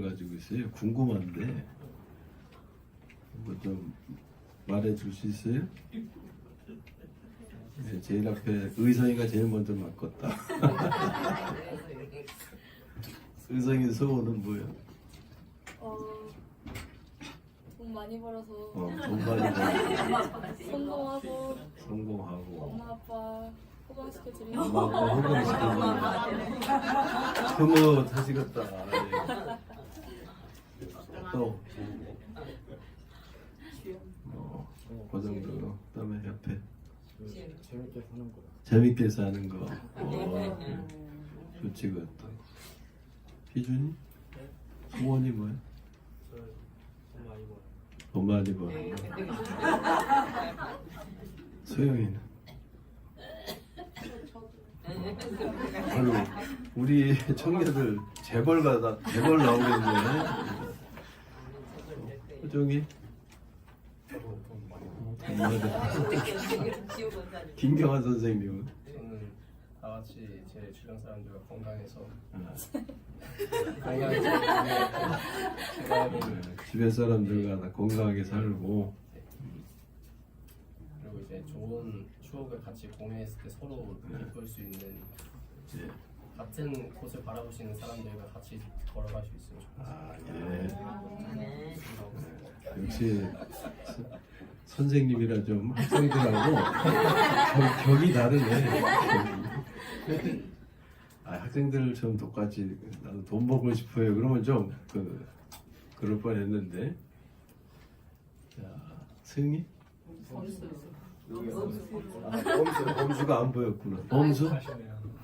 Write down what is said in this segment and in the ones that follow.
가지고 있어요. 궁금한데 뭐 좀 말해줄 수 있어요? 네, 제일 앞에 의성이가 제일 먼저 맡았다. 의성이 소원은 뭐예요? 돈 많이 벌어서 돈 많이 벌고 성공하고 엄마 성공하고 아빠 호강시켜주면 엄마 아빠 호강시켜주는 흐뭇하시겠다. 또 그 정도. 그다음에 옆에 재밌게 사는 거. 재밌게 사는 거. 좋지 그것도. 희준이? 소원이 뭐야? 돈 많이 버는 거. 소영이는? 아유, 우리 청년들 재벌 나오겠네. 호정이? 김경환 선생님은? 저는 다 같이 제 주변 사람들과 건강해서 주변 사람들과 다 건강하게 살고 그리고 이제 좋은 추억을 같이 공유했을 때 서로 기쁠 수 있는 예. 같은 곳을 바라볼 수 있는 사람들과 같이 걸어갈 수 있으면 좋겠어요. 역시 선생님이라 좀 학생들하고 격이 다르네. 학생들 좀 똑같이 나도 돈 벌고 싶어요. 그러면 좀 그럴 뻔했는데. 자, 승희? 범수가 안 보였구나. 범수?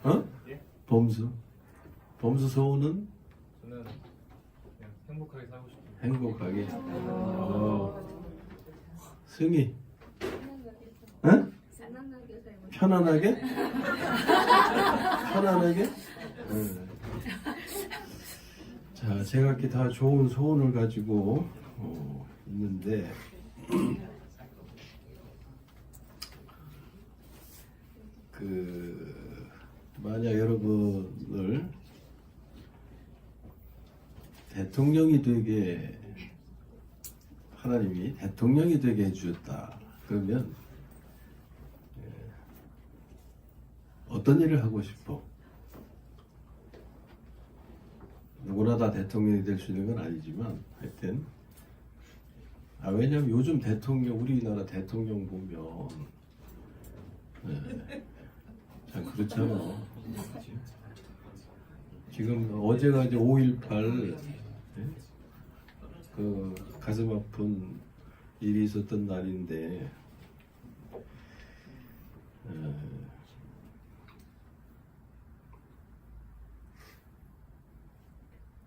어? 범수? 범수 소원은? 저는 그냥 행복하게 살고 싶어요. 행복하게. 승희? 응? 편안하게? 편안하게? 응. 자, 제각기 다 좋은 소원을 가지고 있는데 만약 여러분을 대통령이 되게 하나님이 대통령이 되게 해주셨다. 그러면 어떤 일을 하고 싶어? 누구나 다 대통령이 될 수 있는 건 아니지만 하여튼 왜냐면 요즘 우리나라 대통령 보면 참 그렇잖아. 지금 어제가 이제 5.18 그 가슴 아픈 일이 있었던 날인데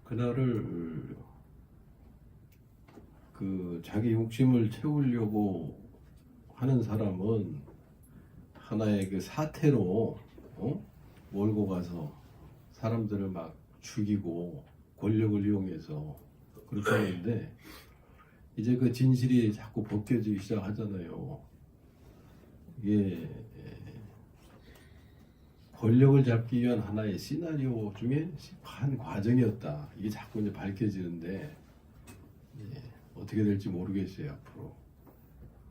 그날을 자기 욕심을 채우려고 하는 사람은 하나의 그 사태로 몰고 가서 사람들을 막 죽이고 권력을 이용해서 그렇게 하는데 이제 그 진실이 자꾸 벗겨지기 시작하잖아요. 이게 권력을 잡기 위한 하나의 시나리오 중에 한 과정이었다. 이게 자꾸 이제 밝혀지는데 어떻게 될지 모르겠어요. 앞으로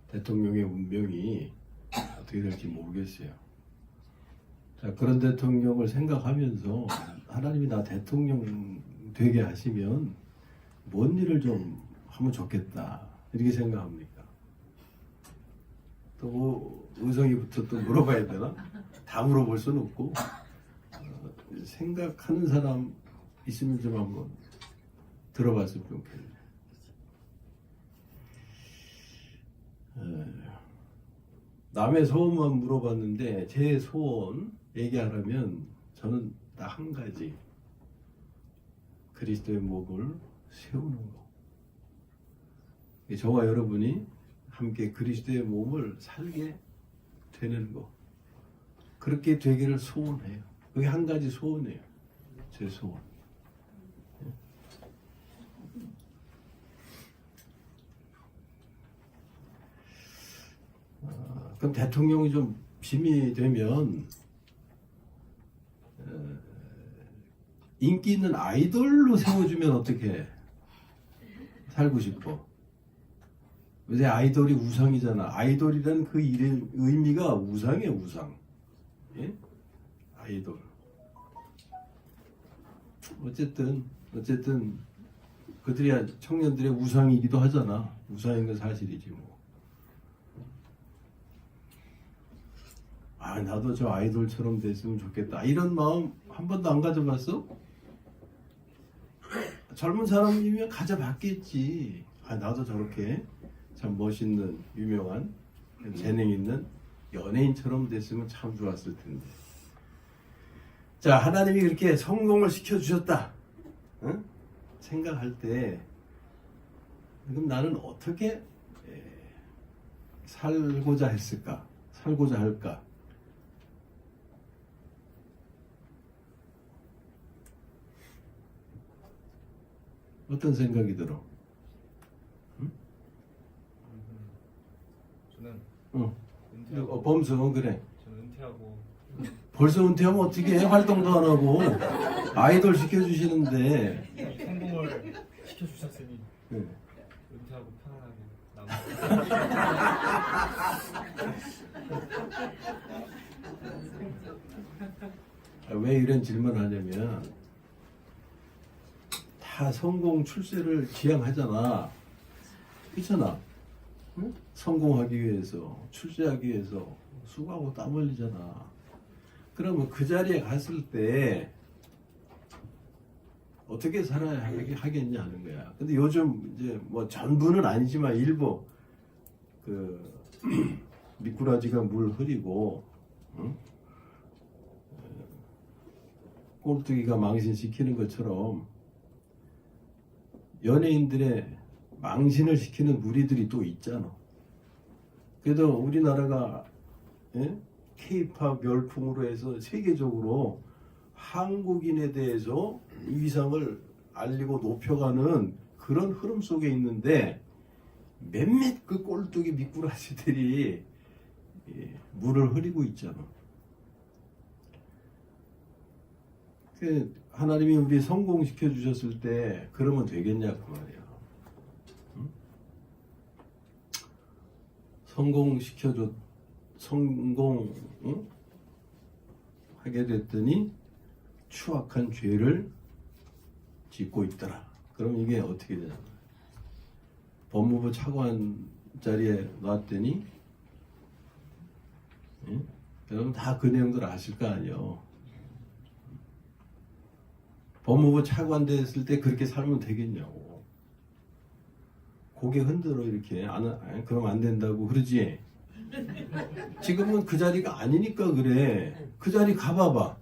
대통령의 운명이 어떻게 될지 모르겠어요. 자, 그런 대통령을 생각하면서 하나님이 나 대통령 되게 하시면 뭔 일을 좀 하면 좋겠다 이렇게 생각합니까? 또 의성이부터 또 물어봐야 되나? 다 물어볼 수는 없고 생각하는 사람 있으면 좀 한번 들어봤으면 좋겠네. 남의 소원만 물어봤는데 제 소원 얘기하라면 저는 딱 한 가지, 그리스도의 몸을 세우는 거. 저와 여러분이 함께 그리스도의 몸을 살게 되는 거, 그렇게 되기를 소원해요. 그게 한 가지 소원이에요. 제 소원. 그럼 대통령이 좀 힘이 되면 인기 있는 아이돌로 세워주면 어떻게 살고 싶어? 요새 아이돌이 우상이잖아. 아이돌이라는 그 이름, 의미가 우상이에요, 우상. 예? 아이돌. 어쨌든 그들이 청년들의 우상이기도 하잖아. 우상인 건 사실이지 뭐. 아, 나도 저 아이돌처럼 됐으면 좋겠다. 이런 마음 한 번도 안 가져봤어? 젊은 사람이면 가져봤겠지. 아, 나도 저렇게 참 멋있는 유명한 재능 있는 연예인처럼 됐으면 참 좋았을 텐데. 자, 하나님이 그렇게 성공을 시켜주셨다. 응? 생각할 때 그럼 나는 어떻게 살고자 했을까? 살고자 할까? 어떤 생각이 들어? 저는 응. 은퇴하고 범수 그래. 저는 은퇴하고 벌써 은퇴하면 어떻게 해? 활동도 안 하고 아이돌 시켜주시는데. 이 성공을 시켜주셨으니 네. 은퇴하고 편안하게 남아. 왜 이런 질문을 하냐면 다 성공 출세를 지향하잖아. 그렇잖아. 응? 성공하기 위해서 출세하기 위해서 수고하고 땀 흘리잖아. 그러면 그 자리에 갔을 때 어떻게 살아야 하겠냐 하는 거야. 근데 요즘 이제 뭐 전부는 아니지만 일부 그 미꾸라지가 물 흐리고 응? 꼴뚜기가 망신시키는 것처럼 연예인들의 망신을 시키는 무리들이 또 있잖아. 그래도 우리나라가 K-팝 열풍으로 해서 세계적으로 한국인에 대해서 위상을 알리고 높여가는 그런 흐름 속에 있는데 몇몇 그 꼴뚜기 미꾸라지들이 물을 흐리고 있잖아. 하나님이 우리 성공시켜 주셨을 때 그러면 되겠냐 그 말이야. 응? 성공 응? 하게 됐더니 추악한 죄를 짓고 있더라. 그럼 이게 어떻게 되냐? 법무부 차관 자리에 놨더니 응? 여러분 다 그 내용들 아실 거 아니에요. 법무부 차관 됐을 때 그렇게 살면 되겠냐고. 고개 흔들어 이렇게. 그럼 안 된다고 그러지. 지금은 그 자리가 아니니까 그래. 그 자리 가봐봐.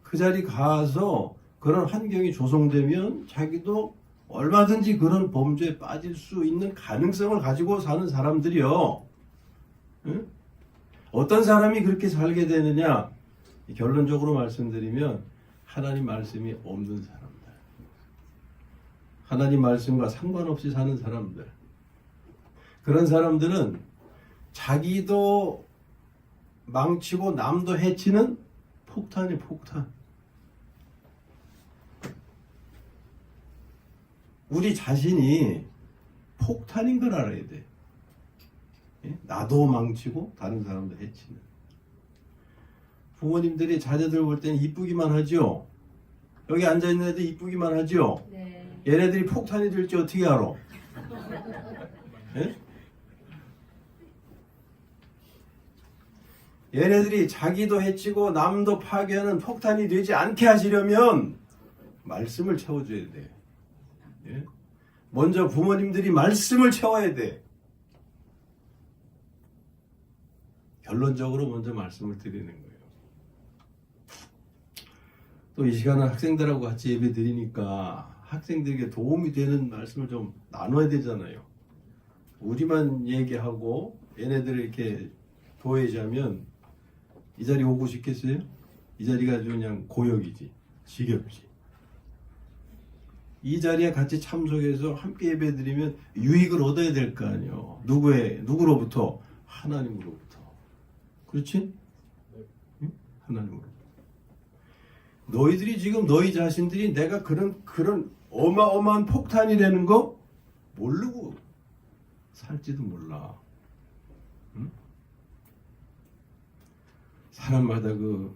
그 자리 가서 그런 환경이 조성되면 자기도 얼마든지 그런 범죄에 빠질 수 있는 가능성을 가지고 사는 사람들이요. 응? 어떤 사람이 그렇게 살게 되느냐? 결론적으로 말씀드리면 하나님 말씀이 없는 사람들, 하나님 말씀과 상관없이 사는 사람들, 그런 사람들은 자기도 망치고 남도 해치는 폭탄이 폭탄. 우리 자신이 폭탄인 걸 알아야 돼. 나도 망치고 다른 사람도 해치는. 부모님들이 자녀들 볼 때는 이쁘기만 하죠. 여기 앉아있는 애들 이쁘기만 하죠. 네. 얘네들이 폭탄이 될지 어떻게 알아? 예? 얘네들이 자기도 해치고 남도 파괴하는 폭탄이 되지 않게 하시려면 말씀을 채워줘야 돼. 예? 먼저 부모님들이 말씀을 채워야 돼. 결론적으로 먼저 말씀을 드리는 거예요. 또 이 시간은 학생들하고 같이 예배 드리니까 학생들에게 도움이 되는 말씀을 좀 나눠야 되잖아요. 우리만 얘기하고 얘네들을 이렇게 도외시하면 이 자리 오고 싶겠어요? 이 자리가 아주 그냥 고역이지, 지겹지. 이 자리에 같이 참석해서 함께 예배 드리면 유익을 얻어야 될 거 아니에요. 누구로부터? 하나님으로부터. 그렇지? 응? 하나님으로부터. 너희들이 지금 너희 자신들이 내가 그런 어마어마한 폭탄이라는 거 모르고 살지도 몰라. 응? 사람마다 그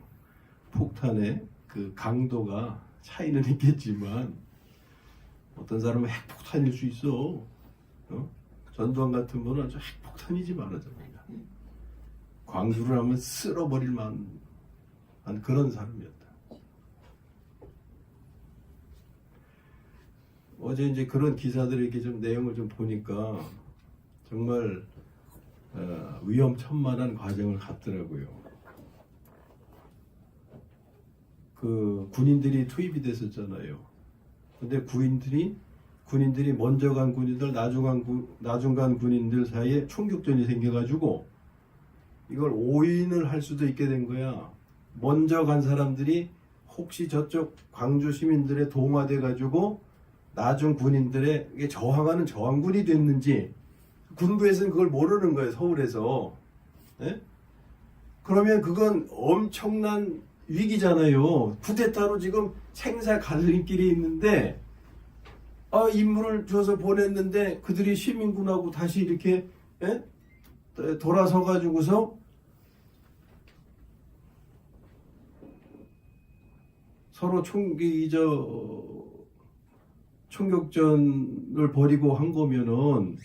폭탄의 그 강도가 차이는 있겠지만 어떤 사람은 핵폭탄일 수 있어. 전두환 같은 분은 아주 핵폭탄이지 말하자면 광주를 하면 쓸어버릴 만한 그런 사람이었다. 어제 이제 그런 기사들을 이렇게 좀 내용을 좀 보니까 정말 위험천만한 과정을 갔더라고요. 그 군인들이 투입이 됐었잖아요. 근데 군인들이 먼저 간 군인들, 나중 간 군인들 사이에 총격전이 생겨가지고 이걸 오인을 할 수도 있게 된 거야. 먼저 간 사람들이 혹시 저쪽 광주 시민들의 동화돼 가지고 나중 군인들에게 저항하는 저항군이 됐는지 군부에서는 그걸 모르는 거예요. 서울에서. 예? 그러면 그건 엄청난 위기잖아요. 쿠데타로 지금 생사 갈림길이 있는데 인물을 줘서 보냈는데 그들이 시민군하고 다시 이렇게 돌아서 가지고서 서로 총격전을 벌이고 한 거면은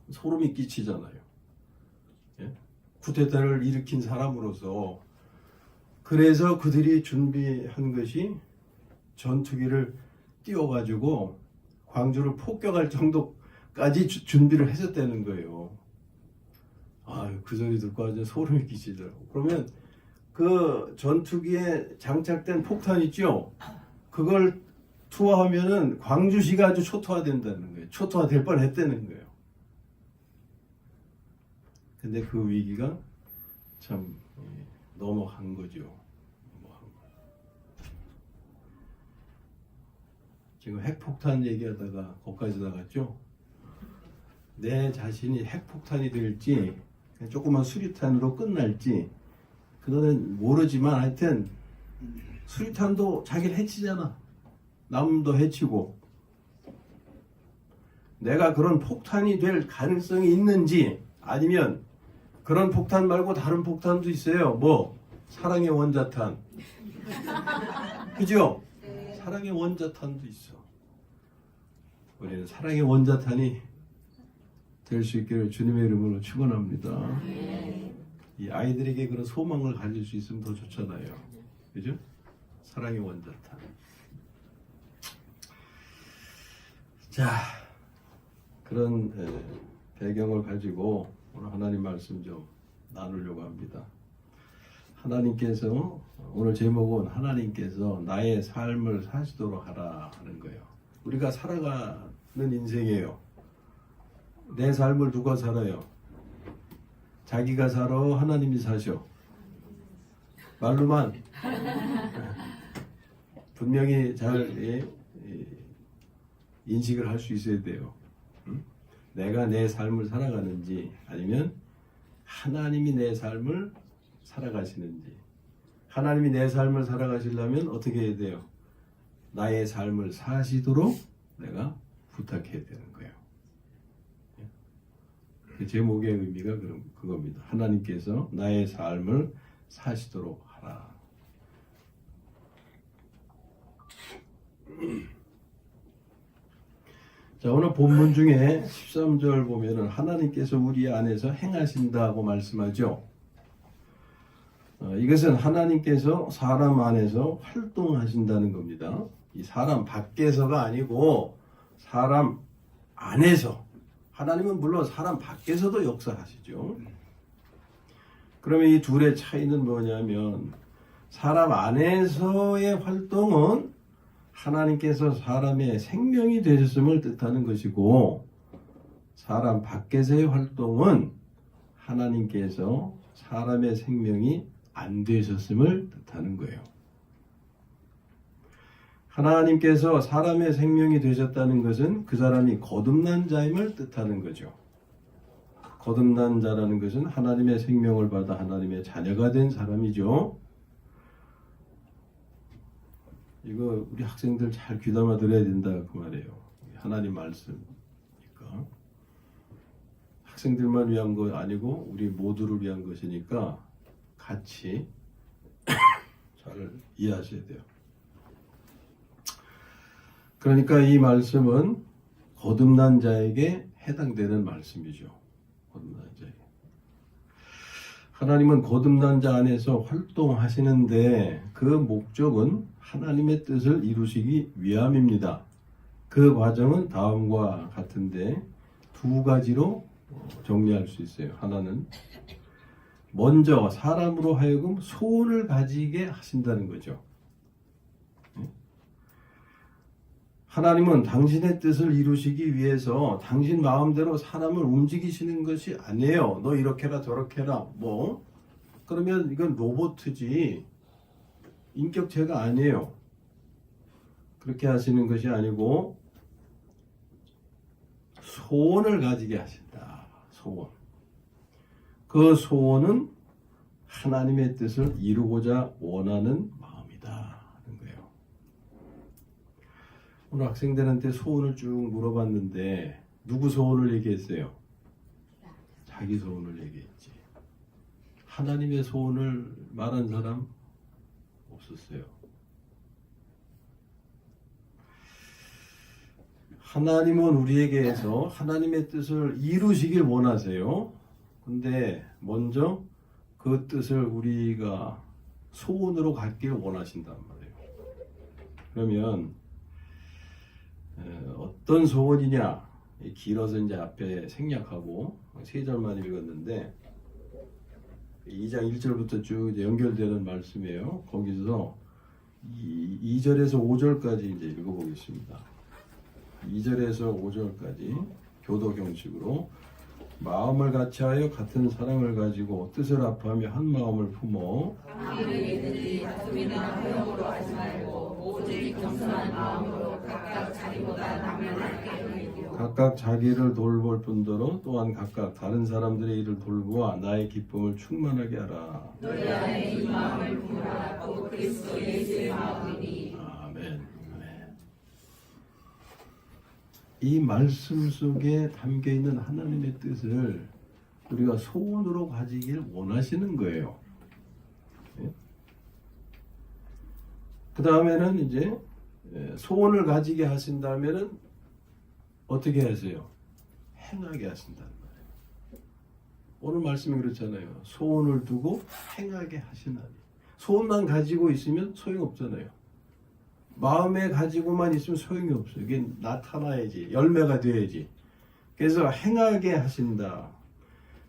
소름이 끼치잖아요. 예? 쿠데타를 일으킨 사람으로서. 그래서 그들이 준비한 것이 전투기를 띄워가지고 광주를 폭격할 정도까지 준비를 했었다는 거예요. 그 소리 듣고 아주 소름이 끼치더라고. 그러면 그 전투기에 장착된 폭탄 있죠? 그걸 투하하면은 광주시가 아주 초토화된다는 거예요. 초토화될 뻔했다는 거예요. 근데 그 위기가 참 넘어간 거죠. 지금 핵폭탄 얘기하다가 거기까지 나갔죠. 내 자신이 핵폭탄이 될지 조그만 수리탄으로 끝날지 그거는 모르지만 하여튼 수리탄도 자기를 해치잖아. 남도 해치고. 내가 그런 폭탄이 될 가능성이 있는지 아니면 그런 폭탄 말고 다른 폭탄도 있어요. 뭐 사랑의 원자탄. 그죠? 사랑의 원자탄도 있어. 우리는 사랑의 원자탄이 될 수 있기를 주님의 이름으로 축원합니다. 이 아이들에게 그런 소망을 가질 수 있으면 더 좋잖아요. 그죠? 사랑의 원자탄. 자, 그런 배경을 가지고 오늘 하나님 말씀 좀 나누려고 합니다. 하나님께서 오늘 제목은 하나님께서 나의 삶을 사시도록 하라 하는 거예요. 우리가 살아가는 인생이에요. 내 삶을 누가 살아요? 자기가 살아? 하나님이 사셔? 말로만 분명히 잘 인식을 할 수 있어야 돼요. 내가 내 삶을 살아가는지 아니면 하나님이 내 삶을 살아가시는지. 하나님이 내 삶을 살아가시려면 어떻게 해야 돼요? 나의 삶을 사시도록 내가 부탁해야 되는 거예요. 그 제목의 의미가 그겁니다. 하나님께서 나의 삶을 사시도록 하라. 자, 오늘 본문 중에 13절 보면은 하나님께서 우리 안에서 행하신다고 말씀하죠. 이것은 하나님께서 사람 안에서 활동하신다는 겁니다. 이 사람 밖에서가 아니고 사람 안에서. 하나님은 물론 사람 밖에서도 역사하시죠. 그러면 이 둘의 차이는 뭐냐면 사람 안에서의 활동은 하나님께서 사람의 생명이 되셨음을 뜻하는 것이고 사람 밖에서의 활동은 하나님께서 사람의 생명이 안 되셨음을 뜻하는 거예요. 하나님께서 사람의 생명이 되셨다는 것은 그 사람이 거듭난 자임을 뜻하는 거죠. 거듭난 자라는 것은 하나님의 생명을 받아 하나님의 자녀가 된 사람이죠. 이거 우리 학생들 잘 귀담아 들어야 된다 그 말이에요. 하나님 말씀이니까. 학생들만 위한 거 아니고 우리 모두를 위한 것이니까 같이 잘 이해하셔야 돼요. 그러니까 이 말씀은 거듭난 자에게 해당되는 말씀이죠. 거듭난 자에게. 하나님은 거듭난 자 안에서 활동하시는데 그 목적은 하나님의 뜻을 이루시기 위함입니다. 그 과정은 다음과 같은데 두 가지로 정리할 수 있어요. 하나는 먼저 사람으로 하여금 소원을 가지게 하신다는 거죠. 하나님은 당신의 뜻을 이루시기 위해서 당신 마음대로 사람을 움직이시는 것이 아니에요. 너 이렇게 해라 저렇게 해라 뭐 그러면 이건 로봇이지 인격체가 아니에요. 그렇게 하시는 것이 아니고 소원을 가지게 하신다. 소원. 그 소원은 하나님의 뜻을 이루고자 원하는 마음이다 하는 거예요. 오늘 학생들한테 소원을 쭉 물어봤는데 누구 소원을 얘기했어요? 자기 소원을 얘기했지. 하나님의 소원을 말한 사람 없었어요. 하나님은 우리에게서 하나님의 뜻을 이루시길 원하세요. 근데 먼저 그 뜻을 우리가 소원으로 갖길 원하신단 말이에요. 그러면 어떤 소원이냐? 길어서 이제 앞에 생략하고 세 절만 읽었는데 2장 1절부터 쭉 이제 연결되는 말씀이에요. 거기서 2절에서 5절까지 이제 읽어보겠습니다. 2절에서 5절까지 교도 형식으로 마음을 같이하여 같은 사랑을 가지고 뜻을 합하며 한 마음을 품어 아무리 다툼이나 허용으로 하지 말고 오직 겸손한 마음으로 각각 자기보다 남을 낮게 여기고 각각 자기를 돌볼 뿐더러 또한 각각 다른 사람들의 일을 돌보아 나의 기쁨을 충만하게 하라. 너희 안에 이 마음을 품으라. 곧 그리스도 예수의 마음이니. 아멘. 이 말씀 속에 담겨 있는 하나님의 뜻을 우리가 소원으로 가지길 원하시는 거예요. 그 다음에는 이제 소원을 가지게 하신다면은 어떻게 하세요? 행하게 하신다는 거예요. 오늘 말씀이 그렇잖아요. 소원을 두고 행하게 하시나니. 소원만 가지고 있으면 소용없잖아요. 마음에 가지고만 있으면 소용이 없어요. 이게 나타나야지. 열매가 돼야지. 그래서 행하게 하신다.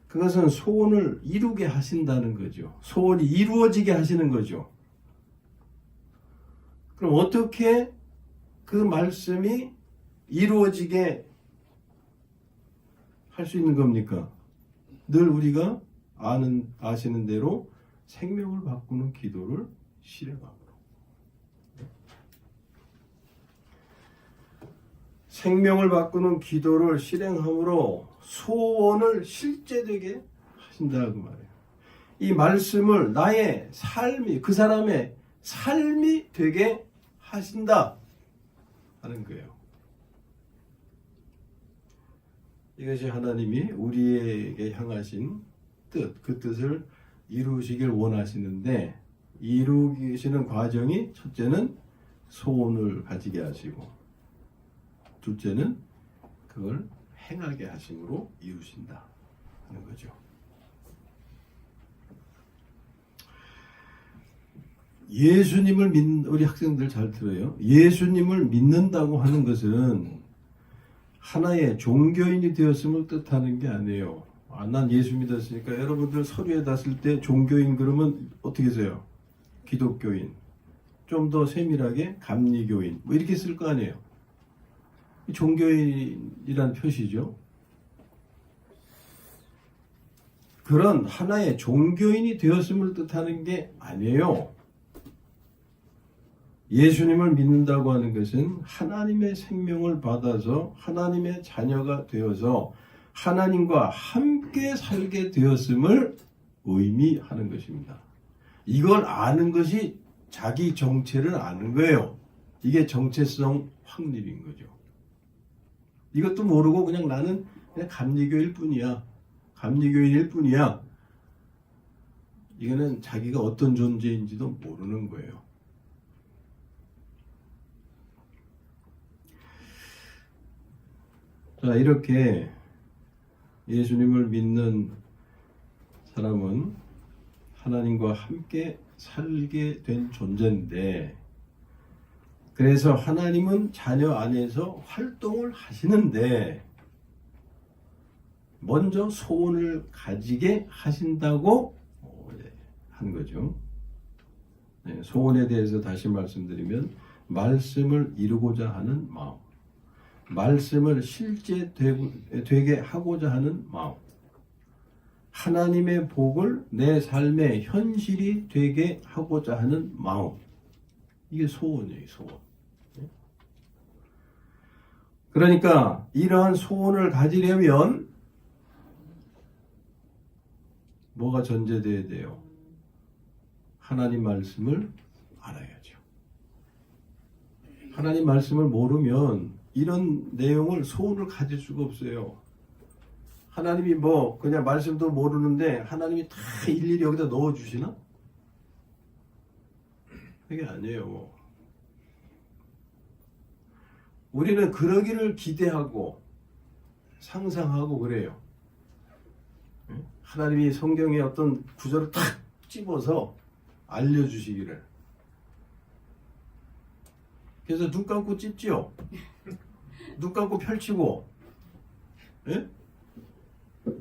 그것은 소원을 이루게 하신다는 거죠. 소원이 이루어지게 하시는 거죠. 그럼 어떻게 그 말씀이 이루어지게 할 수 있는 겁니까? 늘 우리가 아시는 대로 생명을 바꾸는 기도를 실행함으로. 생명을 바꾸는 기도를 실행함으로 소원을 실제되게 하신다고 말해요. 이 말씀을 나의 삶이, 그 사람의 삶이 되게 하신다 하는 거예요. 이것이 하나님이 우리에게 향하신 뜻, 그 뜻을 이루시길 원하시는데 이루시는 과정이 첫째는 소원을 가지게 하시고 둘째는 그걸 행하게 하심으로 이루신다 하는 거죠. 예수님을 우리 학생들 잘 들어요. 예수님을 믿는다고 하는 것은 하나의 종교인이 되었음을 뜻하는 게 아니에요. 난 예수 믿었으니까 여러분들 서류에다 쓸 때 종교인 그러면 어떻게 써요? 기독교인. 좀 더 세밀하게 감리교인. 뭐 이렇게 쓸 거 아니에요. 종교인이란 표시죠. 그런 하나의 종교인이 되었음을 뜻하는 게 아니에요. 예수님을 믿는다고 하는 것은 하나님의 생명을 받아서 하나님의 자녀가 되어서 하나님과 함께 살게 되었음을 의미하는 것입니다. 이걸 아는 것이 자기 정체를 아는 거예요. 이게 정체성 확립인 거죠. 이것도 모르고 그냥 나는 그냥 감리교일 뿐이야. 감리교인일 뿐이야. 이거는 자기가 어떤 존재인지도 모르는 거예요. 자, 이렇게 예수님을 믿는 사람은 하나님과 함께 살게 된 존재인데, 그래서 하나님은 자녀 안에서 활동을 하시는데 먼저 소원을 가지게 하신다고 한 거죠. 소원에 대해서 다시 말씀드리면 말씀을 이루고자 하는 마음, 말씀을 실제 되게 하고자 하는 마음, 하나님의 복을 내 삶의 현실이 되게 하고자 하는 마음, 이게 소원이에요. 소원. 그러니까 이러한 소원을 가지려면 뭐가 전제돼야 돼요? 하나님 말씀을 알아야죠. 하나님 말씀을 모르면 이런 내용을 소원을 가질 수가 없어요. 하나님이 뭐 그냥 말씀도 모르는데 하나님이 다 일일이 여기다 넣어주시나? 그게 아니에요. 우리는 그러기를 기대하고 상상하고 그래요. 하나님이 성경에 어떤 구절을 딱 집어서 알려주시기를. 그래서 눈 감고 찝지요. 눈 감고 펼치고. 예?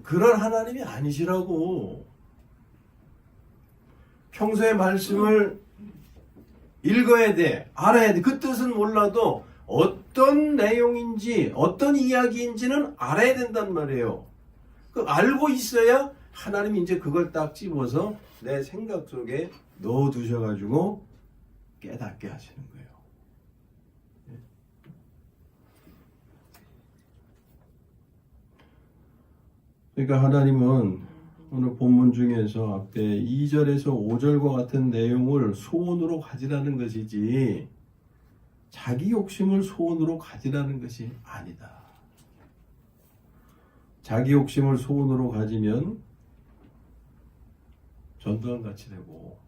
그런 하나님이 아니시라고. 평소에 말씀을 읽어야 돼. 알아야 돼. 그 뜻은 몰라도 어떤 내용인지 어떤 이야기인지는 알아야 된단 말이에요. 그 알고 있어야 하나님이 이제 그걸 딱 집어서 내 생각 속에 넣어두셔가지고 깨닫게 하시는 거예요. 그러니까 하나님은 오늘 본문 중에서 앞에 2절에서 5절과 같은 내용을 소원으로 가지라는 것이지 자기 욕심을 소원으로 가지라는 것이 아니다. 자기 욕심을 소원으로 가지면 전두환 같이 되고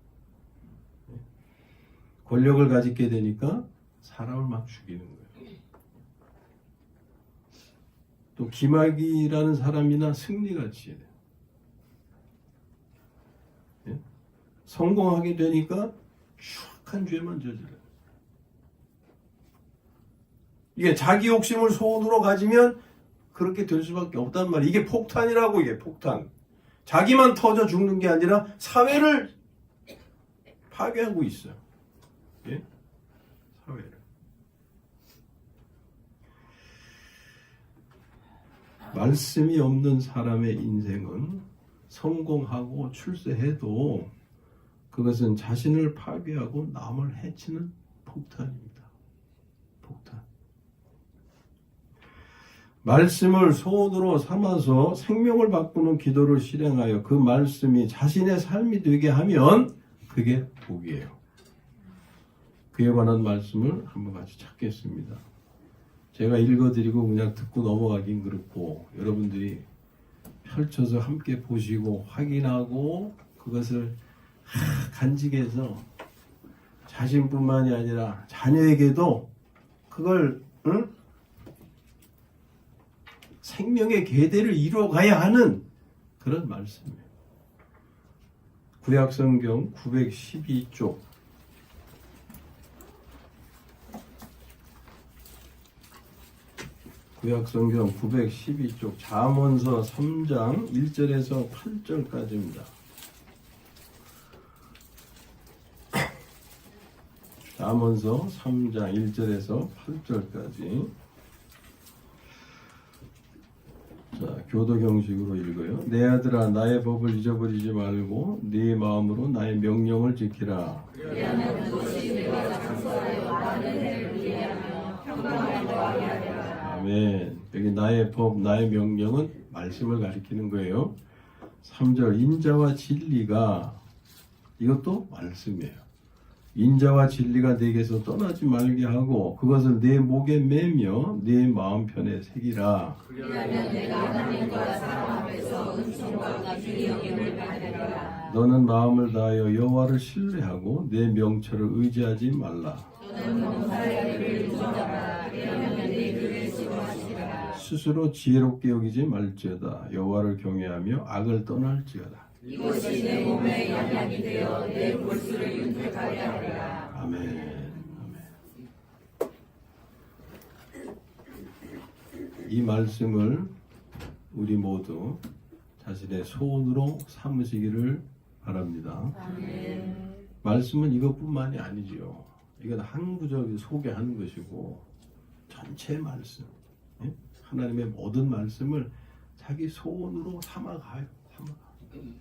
권력을 가지게 되니까 사람을 막 죽이는 거예요. 또 기막이라는 사람이나 승리같이 돼요. 예? 성공하게 되니까 추악한 죄만 저질러요. 이게 자기 욕심을 소원으로 가지면 그렇게 될 수밖에 없단 말이에요. 이게 폭탄이라고. 이게 폭탄. 자기만 터져 죽는 게 아니라 사회를 파괴하고 있어요. 예? 사회를. 말씀이 없는 사람의 인생은 성공하고 출세해도 그것은 자신을 파괴하고 남을 해치는 폭탄입니다. 폭탄. 말씀을 소원으로 삼아서 생명을 바꾸는 기도를 실행하여 그 말씀이 자신의 삶이 되게 하면 그게 복이에요. 그에 관한 말씀을 한번 같이 찾겠습니다. 제가 읽어드리고 그냥 듣고 넘어가긴 그렇고 여러분들이 펼쳐서 함께 보시고 확인하고 그것을 간직해서 자신뿐만이 아니라 자녀에게도 그걸 생명의 계대를 이루어가야 하는 그런 말씀이에요. 구약성경 912쪽 구약성경 912쪽 잠언서 3장 1절에서 8절까지입니다. 잠언서 3장 1절에서 8절까지. 자, 교도 형식으로 읽어요. 내 아들아 나의 법을 잊어버리지 말고 네 마음으로 나의 명령을 지키라. 그리하면 그것이 내가 작성하여 많은 해를 위하며 평강을 더하게 하리라. 아멘. 여기 나의 법, 나의 명령은 말씀을 가리키는 거예요. 3절 인자와 진리가 이것도 말씀이에요. 인자와 진리가 내게서 떠나지 말게 하고 그것을 내 목에 매며 내 마음편에 새기라. 그리하면 내가 하나님과 사람 앞에서 은총과 귀히 여김을 받으리라. 너는 마음을 다하여 여호와를 신뢰하고 내 명철을 의지하지 말라. 너는 범사의 길을 인정하라. 그러면 내 길을 지도하시리라. 스스로 지혜롭게 여기지 말지어다. 여호와를 경외하며 악을 떠날지어다. 이것이 내 몸에 양약이 되어 내 골수를 윤택하게 하리라. 아멘. 아멘. 이 말씀을 우리 모두 자신의 소원으로 삼으시기를 바랍니다. 말씀은 이것뿐만이 아니지요. 이건 항구적인 소개하는 것이고 전체 말씀, 예? 하나님의 모든 말씀을 자기 소원으로 삼아가요.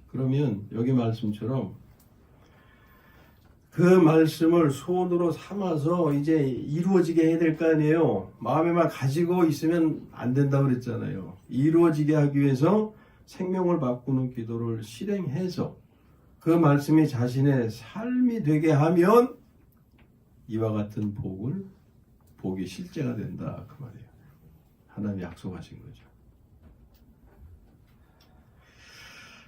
그러면 여기 말씀처럼 그 말씀을 소원으로 삼아서 이제 이루어지게 해야 될 거 아니에요. 마음에만 가지고 있으면 안 된다고 그랬잖아요. 이루어지게 하기 위해서 생명을 바꾸는 기도를 실행해서 그 말씀이 자신의 삶이 되게 하면 이와 같은 복이 실제가 된다 그 말이에요. 하나님이 약속하신 거죠.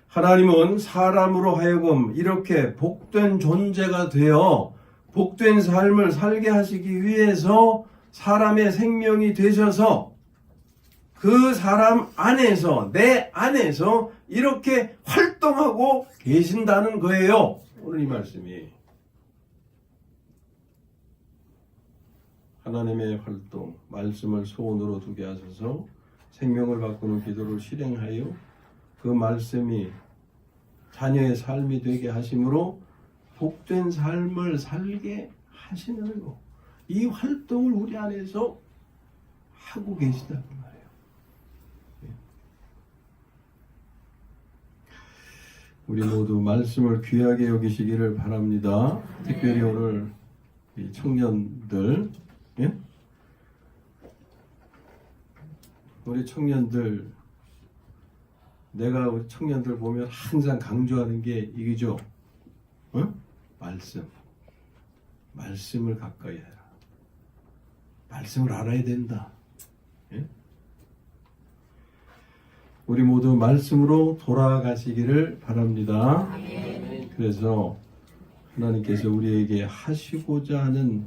하나님은 사람으로 하여금 이렇게 복된 존재가 되어 복된 삶을 살게 하시기 위해서 사람의 생명이 되셔서 그 사람 안에서 내 안에서 이렇게 활동하고 계신다는 거예요. 오늘 이 말씀이 하나님의 활동, 말씀을 소원으로 두게 하셔서 생명을 바꾸는 기도를 실행하여 그 말씀이 자녀의 삶이 되게 하심으로 복된 삶을 살게 하시는 거. 이 활동을 우리 안에서 하고 계시다는 말이에요. 우리 모두 말씀을 귀하게 여기시기를 바랍니다. 특별히 오늘 이 청년들, 예? 우리 청년들 내가 우리 청년들 보면 항상 강조하는 게 이거죠. 말씀을 가까이 해라. 말씀을 알아야 된다. 예? 우리 모두 말씀으로 돌아가시기를 바랍니다. 그래서 하나님께서 우리에게 하시고자 하는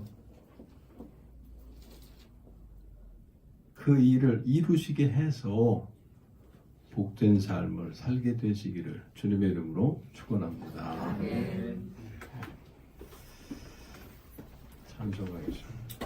그 일을 이루시게 해서 복된 삶을 살게 되시기를 주님의 이름으로 축원합니다. 찬송하겠습니다.